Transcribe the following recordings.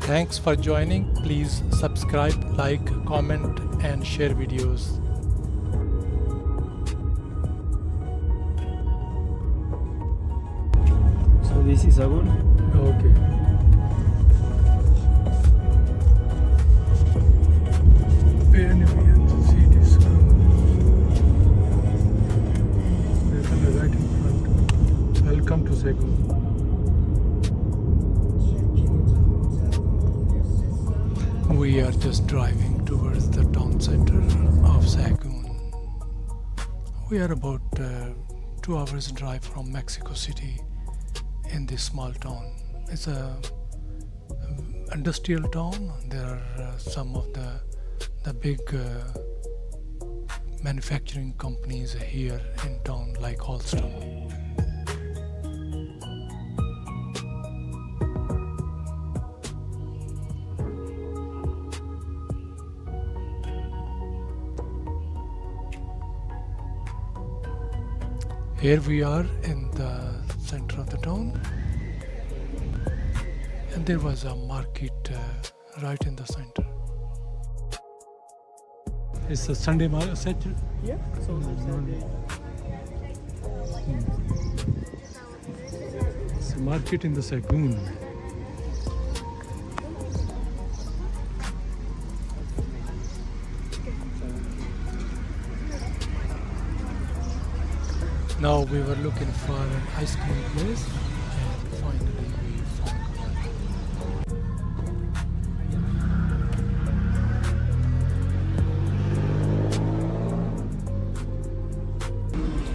Thanks for joining. Please subscribe, like, comment, and share videos. So this is Sahagun. Okay. Right in front. Welcome to Sahagun. We are just driving towards the town center of Sahagun. We are about 2 hours drive from Mexico City in this small town. It's a industrial town. There are some of the big manufacturing companies here in town, like Holston. Here we are in the center of the town, and there was a market right in the center. It's a Sunday market. Yeah, so Sunday. It's a market in the Sahagun. Now we were looking for an ice cream place, and finally we found one.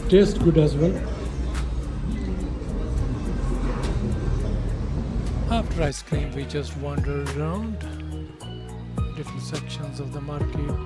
Tastes good as well. After ice cream, we just wandered around different sections of the market.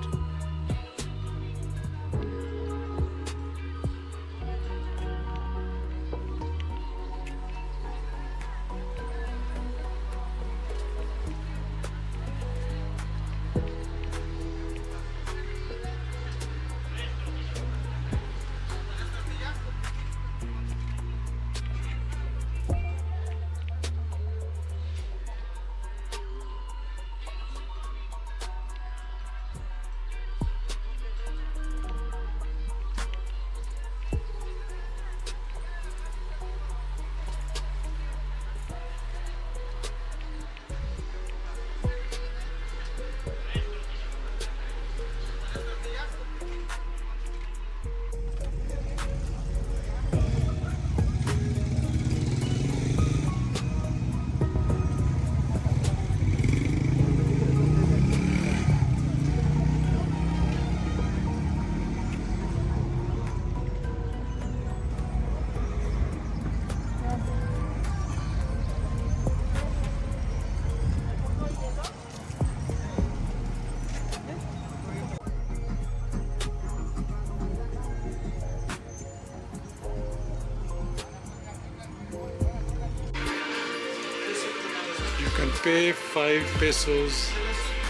You can pay 5 pesos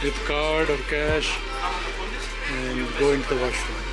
with card or cash and go into the washroom.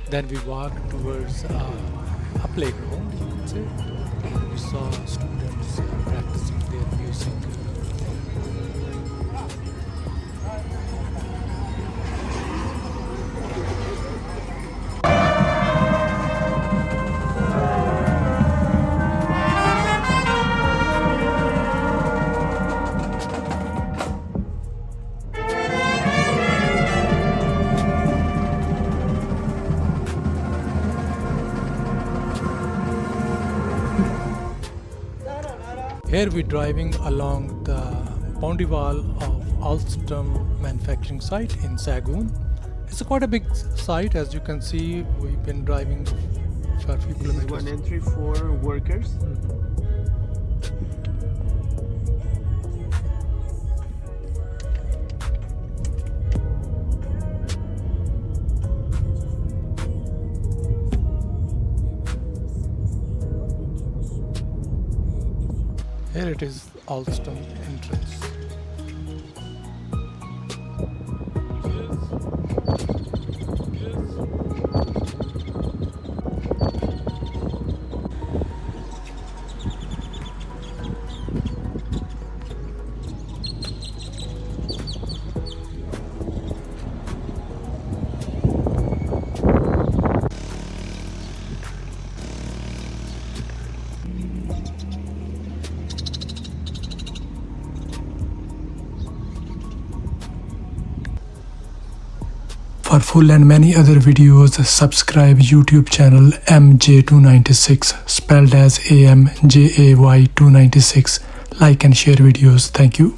Then we walked towards a playground, you could say. We saw students practicing their music Here we're driving along the boundary wall of Alstom manufacturing site in Sahagun. It's quite a big site, as you can see. We've been driving for a few This is kilometers. one entry for workers. Here it is, Alstom entrance. For full and many other videos, subscribe YouTube channel MJ296, spelled as AMJAY296. Like and share videos. Thank you.